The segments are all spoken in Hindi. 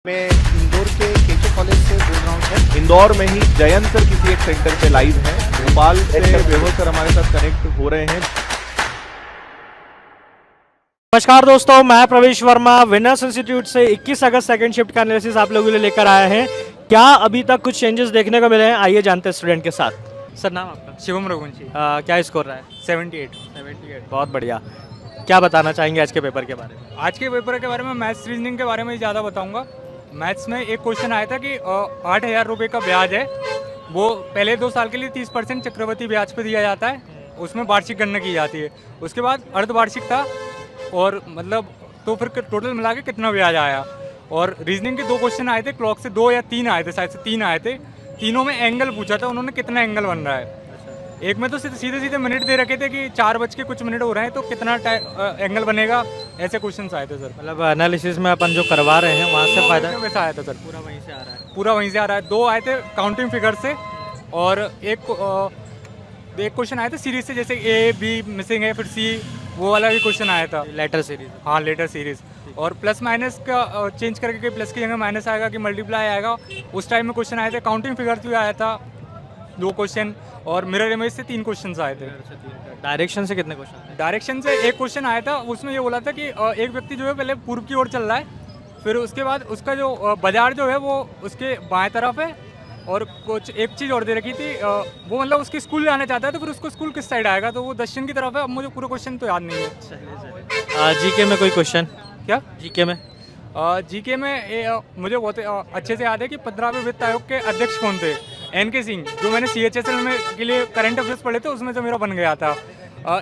मैं इंदौर के केके कॉलेज से बोल रहा हूँ सर। इंदौर में ही जयंत सर किसी एक सेंटर पे लाइव हैं। भोपाल से वैभव सर हमारे साथ कनेक्ट हो रहे हैं। नमस्कार दोस्तों, मैं प्रवेश वर्मा विनर्स इंस्टीट्यूट से 21 अगस्त सेकंड शिफ्ट का एनालिसिस आप लोगों के लिए लेकर आए हैं। क्या अभी तक कुछ चेंजेस देखने को मिले हैं? आइए जानते हैं स्टूडेंट के साथ। सर नाम आपका? शिवम रघुवंशी। क्या स्कोर रहा है? 78। बहुत बढ़िया। क्या बताना चाहेंगे आज के पेपर के बारे में? आज के पेपर के बारे में मैथ्स रीजनिंग के बारे में ज़्यादा बताऊंगा। मैथ्स में एक क्वेश्चन आया था कि 8,000 रुपये का ब्याज है, वो पहले 2 साल के लिए 30% चक्रवृद्धि ब्याज पे दिया जाता है, उसमें वार्षिक गणना की जाती है। उसके बाद अर्धवार्षिक था और मतलब तो फिर टोटल मिला के कितना ब्याज आया। और रीजनिंग के 2 क्वेश्चन आए थे, क्लॉक से 2 या 3 आए थे, शायद से 3 आए थे। तीनों में एंगल पूछा था उन्होंने, कितना एंगल बन रहा है। एक में तो सीधे सीधे मिनट दे रखे थे कि 4 बज के कुछ मिनट हो रहे हैं तो कितना एंगल बनेगा, ऐसे क्वेश्चंस आए थे सर। मतलब एनालिसिस में अपन जो करवा रहे हैं वहाँ से फायदा वैसा आया था सर। पूरा वहीं से आ रहा है। पूरा वहीं से आ रहा है। 2 आए थे काउंटिंग फिगर से और एक क्वेश्चन आया था सीरीज से, जैसे ए बी मिसिंग है, फिर सी, वो वाला भी क्वेश्चन आया था। Letter series. हाँ, लेटर सीरीज। और प्लस माइनस का चेंज करके प्लस की जगह माइनस आएगा कि मल्टीप्लाई आएगा, उस टाइम में क्वेश्चन आए थे। काउंटिंग फिगर भी आया था 2 क्वेश्चन, और मिरर इमेज से 3 क्वेश्चन आए थे। डायरेक्शन से कितने क्वेश्चन? डायरेक्शन से एक क्वेश्चन आया था, उसमें ये बोला था कि एक व्यक्ति जो है पहले पूर्व की ओर चल रहा है, फिर उसके बाद उसका जो बाजार जो है वो उसके बाएं तरफ है, और कुछ एक चीज़ और दे रखी थी, वो मतलब उसके स्कूल जाना चाहता है तो फिर उसको स्कूल किस साइड आएगा, तो वो दक्षिण की तरफ है। अब मुझे पूरा क्वेश्चन तो याद नहीं है। जीके में कोई क्वेश्चन? क्या जीके में? जीके में मुझे बहुत अच्छे से याद है कि 15वें वित्त आयोग के अध्यक्ष कौन थे? NK सिंह, जो मैंने CHSL में के लिए करंट अफेयर्स पढ़े थे उसमें से मेरा बन गया था।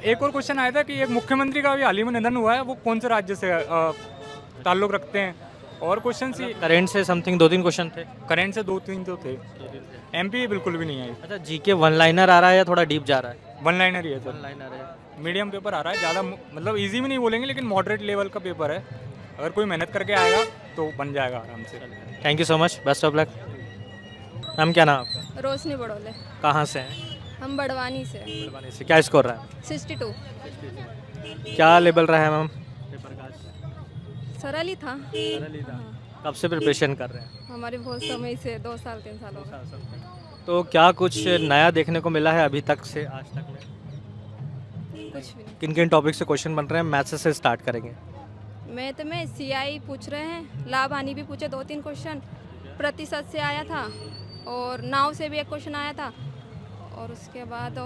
एक और क्वेश्चन आया था कि एक मुख्यमंत्री का भी हाल ही में निधन हुआ है, वो कौन से राज्य से ताल्लुक़ रखते हैं। और क्वेश्चन सी करंट से समथिंग 2-3 क्वेश्चन थे। करंट से 2-3 तो थे। MP बिल्कुल भी नहीं आई। अच्छा, जीके वन लाइनर आ रहा है या थोड़ा डीप जा रहा है? 1 लाइनर ही है सर। 1 लाइनर है। मीडियम पेपर आ रहा है, ज़्यादा मतलब इजी भी नहीं बोलेंगे, लेकिन मॉडरेट लेवल का पेपर है। अगर कोई मेहनत करके आएगा तो बन जाएगा आराम से। Thank you so much, best of luck. Ma'am क्या नाम आपका? रोशनी बड़ोले। कहाँ से हैं? हम बड़वानी से। बड़वानी से। क्या स्कोर रहा है? 62। क्या लेवल रहा है मैम पेपर का? सरल ही था। कब से प्रिपरेशन कर रहे हैं? हमारे बहुत समय से 2 साल 3 साल हो गए। तो क्या कुछ नया देखने को मिला है अभी तक से आज तक में? कुछ भी नहीं। किन किन टॉपिक से क्वेश्चन बन रहे हैं? मैथ्स से स्टार्ट करेंगे। मैथ में CI पूछ रहे हैं, लाभ हानि भी पूछे 2-3 क्वेश्चन, प्रतिशत से आया था, और नाव से भी एक क्वेश्चन आया था, और उसके बाद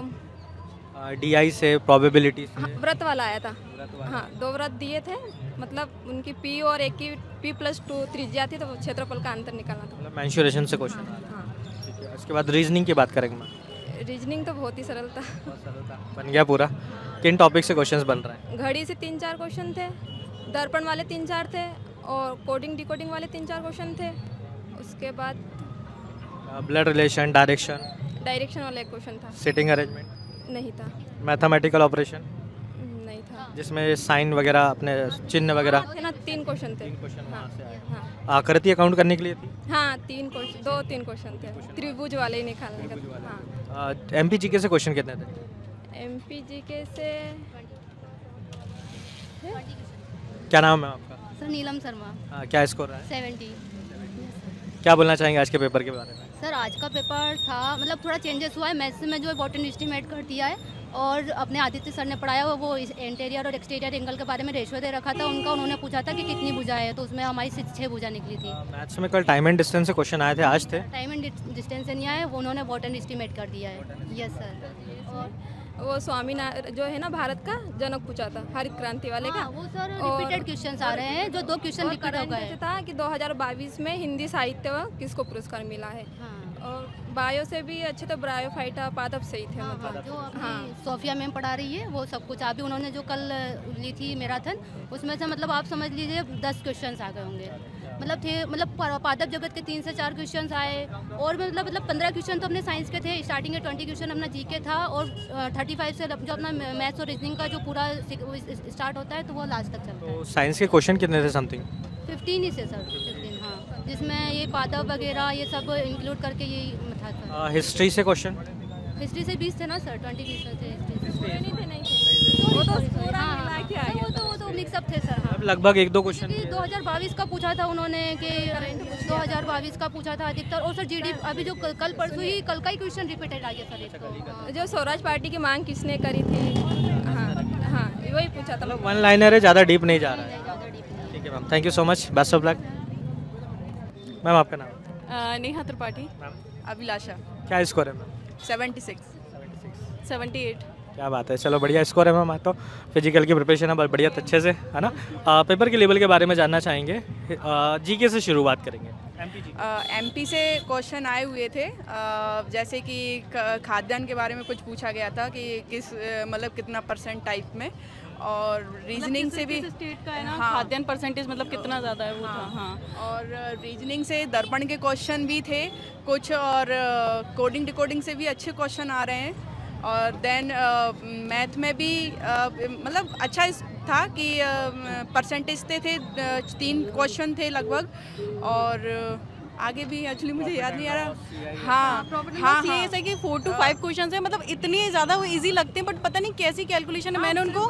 DI से, प्रोबेबिलिटी से। व्रत वाला आया था। हाँ, 2 व्रत दिए थे, मतलब उनकी P और एक की P+2 त्रिज्या थी, तो वो क्षेत्रफल का अंतर निकालना था। मतलब मेंसुरेशन से क्वेश्चन। हाँ। ठीक है, उसके बाद रीजनिंग की बात करेंगे मैम। रीजनिंग तो बहुत ही सरल था। बन गया पूरा? किन टॉपिक से क्वेश्चंस बन रहे हैं? घड़ी से 3-4 क्वेश्चन थे, दर्पण वाले 3-4 थे, और कोडिंग डिकोडिंग वाले 3-4 क्वेश्चन थे। उसके बाद ब्लड रिलेशन, डायरेक्शन वाला एक क्वेश्चन था। सिटिंग अरेंजमेंट नहीं था। मैथमेटिकल ऑपरेशन, नहीं था। जिसमें साइन वगैरह, अपने चिन्ह वगैरह। थे ना, 3 क्वेश्चन थे। 3 क्वेश्चन वहाँ से आए। हाँ, आकृति अकाउंट करने के लिए थी। हाँ 2-3 क्वेश्चन थे, त्रिभुज वाले ही निकालने का। हाँ। MPGK से क्वेश्चन कितने थे? MPGK से क्या नाम है आपका? सर नीलम शर्मा। क्या स्कोर रहा है? 70। क्या बोलना चाहेंगे आज के पेपर के बारे में? सर आज का पेपर था, मतलब थोड़ा चेंजेस हुआ है। मैथ्स में जो है बॉटन एस्टीमेट कर दिया है, और अपने आदित्य सर ने पढ़ाया हुआ वो इंटीरियर और एक्सटीरियर एंगल के बारे में रेशियो दे रखा था उनका। उन्होंने पूछा था कि कितनी भुजा है, तो उसमें हमारी 6 भुजा निकली थी। मैथ्स में कल टाइम एंड डिस्टेंस से क्वेश्चन आए थे, आज थे? टाइम एंड डिस्टेंस से नहीं आए, वो उन्होंने बॉटन एस्टीमेट कर दिया है। Yes sir. और वो स्वामीनारायण जो है ना, भारत का जनक पूछा था, हरित क्रांति वाले का। हाँ, वो सर रिपीटेड क्वेश्चंस आ रहे हैं, जो 2 क्वेश्चन रिपीट हो गए। था कि 2022 में हिंदी साहित्य किसको पुरस्कार मिला है। हाँ। और बायो से भी अच्छे तो ब्रायोफाइटा पादप से ही थे। हाँ, मतलब जो अपनी हाँ। सोफिया मैम पढ़ा रही है वो सब कुछ। अभी उन्होंने जो कल ली थी मैराथन, उसमें से मतलब आप समझ लीजिए 10 क्वेश्चंस आ गए होंगे। मतलब थे, मतलब पादप जगत के 3 से 4 क्वेश्चंस आए, और मतलब 15 क्वेश्चन तो अपने साइंस के थे। स्टार्टिंग के 20 क्वेश्चन अपना जीके था, और 35 से जो अपना मैथ्स और रीजनिंग का जो पूरा स्टार्ट होता है, तो वो लास्ट तक चलता है। तो साइंस के क्वेश्चन कितने थे समथिंग? 15 ही से सर, 15। हाँ, जिसमें ये पादप वगैरह ये सब इंक्लूड करके यही था सर। हिस्ट्री से क्वेश्चन? हिस्ट्री से 20 थे ना सर, 20 क्वेश्चन थे हिस्ट्री से। नहीं थे। वो तो पूरा हाँ, मिला के आ गया वो तो टेक्निक सब थे सर। हाँ, अब लगभग 1-2 क्वेश्चन कि 2022 का पूछा था उन्होंने कि 2022 का पूछा था अधिकतर, और सर जीडी अभी जो कल परसों ही कल का ही क्वेश्चन रिपीटेड आ गया सर एक तो। जो स्वराज पार्टी की मांग किसने करी थी, हाँ हाँ वही पूछा था। मतलब वन लाइनर है, ज़्यादा डीप नहीं जा रहा है। ज़्यादा डीप नहीं। ठीक है ma'am, thank you so much, best of luck. Ma'am आपका नाम? नेहा त्रिपाठी। मैम अभिलाषा। क्या स्कोर है मैम? 76 78। क्या बात है, चलो बढ़िया स्कोर है मैम। तो फिजिकल की प्रिपरेशन है बढ़िया अच्छे से, है ना। पेपर के लेवल के बारे में जानना चाहेंगे, जीके से शुरुआत करेंगे। एमपी से क्वेश्चन आए हुए थे, जैसे कि खाद्यान्न के बारे में कुछ पूछा गया था कि किस मतलब कितना % टाइप में, और रीजनिंग से भी स्टेट का है ना, हाँ, खाद्यान्न परसेंटेज मतलब कितना ज़्यादा है वो हाँ, था। हाँ, और रीजनिंग से दर्पण के क्वेश्चन भी थे कुछ, और कोडिंग डिकोडिंग से भी अच्छे क्वेश्चन आ रहे हैं। और देन मैथ में भी मतलब अच्छा था कि परसेंटेज थे 3 क्वेश्चन थे लगभग, और आगे भी एक्चुअली मुझे याद नहीं आ रहा। हाँ हाँ ये ऐसा है कि 4 to 5 क्वेश्चन है, मतलब इतने ज़्यादा वो इजी लगते हैं, बट पता नहीं कैसी कैलकुलेशन है। मैंने उनको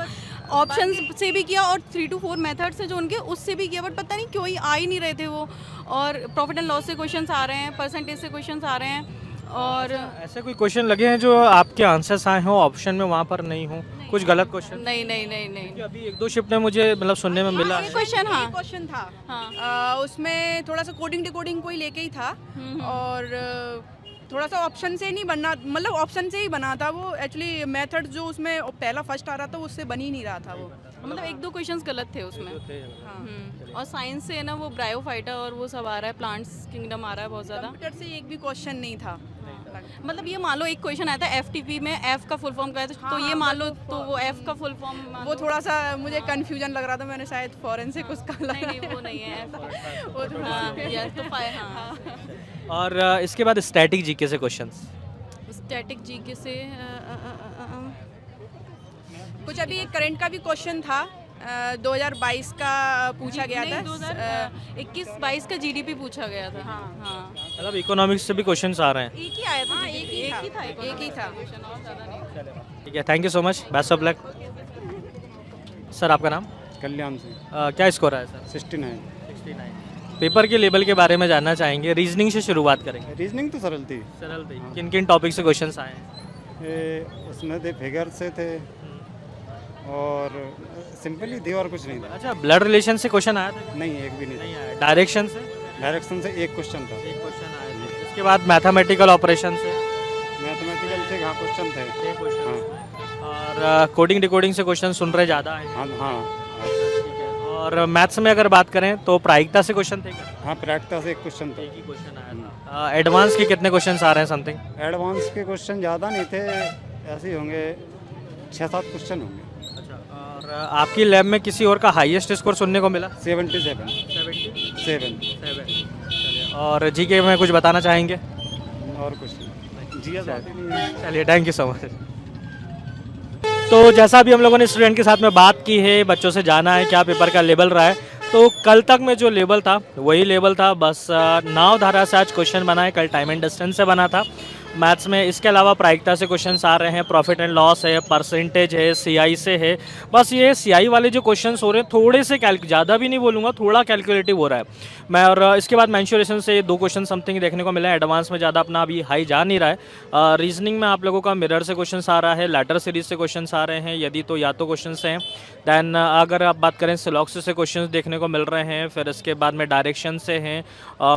ऑप्शन से भी किया और 3 to 4 मेथड्स है जो उनके, उससे भी किया, बट पता नहीं क्यों ही आ ही नहीं रहे थे वो। और प्रॉफिट एंड लॉस से क्वेश्चन आ रहे हैं, परसेंटेज से क्वेश्चन आ रहे हैं, और ऐसे कोई क्वेश्चन लगे हैं जो आपके आंसर्स आए हो ऑप्शन में, वहाँ पर नहीं हो, कुछ गलत क्वेश्चन? नहीं नहीं नहीं नहीं। क्योंकि अभी 1-2 शिफ्ट में मुझे मतलब सुनने में मिला है। क्वेश्चन हाँ क्वेश्चन था, हाँ उसमें थोड़ा सा कोडिंग डिकोडिंग कोई लेके ही था, और थोड़ा सा ऑप्शन से नहीं बनना, मतलब ऑप्शन से ही बना था वो। एक्चुअली मेथड जो उसमें पहला फर्स्ट आ रहा था उससे बन ही नहीं रहा था वो, मतलब 1-2 क्वेश्चंस गलत थे उसमें। और साइंस से ना वो ब्रायोफाइटा और वो सब आ रहा है, प्लांट्स किंगडम आ रहा है बहुत ज़्यादा। कंप्यूटर से एक भी क्वेश्चन नहीं था। मतलब ये मान लो एक क्वेश्चन आया था एफटीपी में, एफ का फुल फॉर्म क्या है, तो ये मान लो तो वो एफ का फुल फॉर्म वो थोड़ा सा मुझे कंफ्यूजन लग रहा था, मैंने शायद फॉरेन से कुछ का नहीं नहीं वो नहीं है वो थोड़ा हाँ, yes, तो हाँ और इसके बाद स्टैटिक जीके से क्वेश्चंस। स्टैटिक जीके से कुछ अभी एक करंट का भी क्वेश्चन था, 2022 का पूछा गया था। 2021-22 का जीडीपी पूछा गया था। हाँ मतलब इकोनॉमिक्स से भी क्वेश्चंस आ रहे हैं। एक ही आया था, एक ही था। क्वेश्चन और ज़्यादा नहीं। ठीक है, thank you so much, best of luck. Sir आपका नाम? कल्याण से क्या स्कोर है सर? 69। पेपर के लेवल के बारे में जानना चाहेंगे, रीजनिंग से शुरुआत करेंगे। रीजनिंग तो सरल थी। सरल थी। किन किन टॉपिक से क्वेश्चंस आए हैं? उसमें थे फिगर से थे, और सिंपली थी, और कुछ नहीं था। अच्छा, ब्लड रिलेशन से क्वेश्चन आया था? नहीं, एक भी नहीं नहीं आया। डायरेक्शन से? डायरेक्शन से एक क्वेश्चन था। एक क्वेश्चन आया था। इसके बाद मैथमेटिकल ऑपरेशन से? मैथमेटिकल से हाँ क्वेश्चन थे। एक क्वेश्चन। और कोडिंग डिकोडिंग से क्वेश्चन सुन रहे ज़्यादा आए हैं? हाँ हाँ ठीक है। और मैथ्स में अगर बात करें तो प्रायिकता से क्वेश्चन थे क्या? हाँ, प्रायिकता से एक क्वेश्चन था। एक ही क्वेश्चन आया था। एडवांस के कितने क्वेश्चंस आ रहे हैं समथिंग? एडवांस के क्वेश्चन ज़्यादा नहीं थे, ऐसे ही होंगे 6-7 क्वेश्चन होंगे। अच्छा, और आपकी लैब में किसी और का हाईएस्ट स्कोर सुनने को मिला? 77। और जीके में कुछ बताना चाहेंगे? और कुछ नहीं, जीएस आती नहीं है। चलिए, थैंक यू सो मच। तो जैसा भी हम लोगों ने स्टूडेंट के साथ में बात की है, बच्चों से जाना है क्या पेपर का लेवल रहा है, तो कल तक में जो लेवल था वही लेवल था, बस नाव धारा से आज क्वेश्चन बना है, कल टाइम एंड डिस्टेंस से बना था मैथ्स में। इसके अलावा प्रायिकता से क्वेश्चंस आ रहे हैं, प्रॉफिट एंड लॉस है, परसेंटेज है, सीआई से है। बस ये सीआई वाले जो क्वेश्चंस हो रहे हैं थोड़े से ज़्यादा भी नहीं बोलूँगा, थोड़ा कैलकुलेटिव हो रहा है मैं। और इसके बाद मेंशुरेशन से 2 क्वेश्चन समथिंग देखने को मिला है। एडवांस में ज़्यादा अपना अभी हाई जा नहीं रहा है। रीजनिंग में आप लोगों का मिरर से क्वेश्चन आ रहा है, लेटर सीरीज से क्वेश्चन आ रहे हैं, यदि तो या तो क्वेश्चन हैं। दैन अगर आप बात करें सिलॉक्स से क्वेश्चन देखने को मिल रहे हैं, फिर इसके बाद में डायरेक्शन से हैं,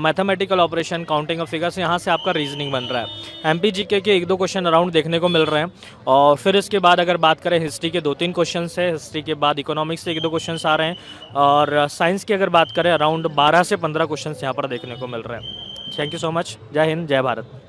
mathematical operation, counting of figures, यहाँ से आपका रीजनिंग बन रहा है। एमपी जीके के 1-2 क्वेश्चन अराउंड देखने को मिल रहे हैं। और फिर इसके बाद अगर बात करें हिस्ट्री के 2-3 क्वेश्चन है, हिस्ट्री के बाद इकोनॉमिक्स से 1-2 क्वेश्चन आ रहे हैं, और साइंस की अगर बात करें अराउंड 12 से 15 क्वेश्चन यहाँ पर देखने को मिल रहे हैं। थैंक यू सो मच, जय हिंद, जय भारत।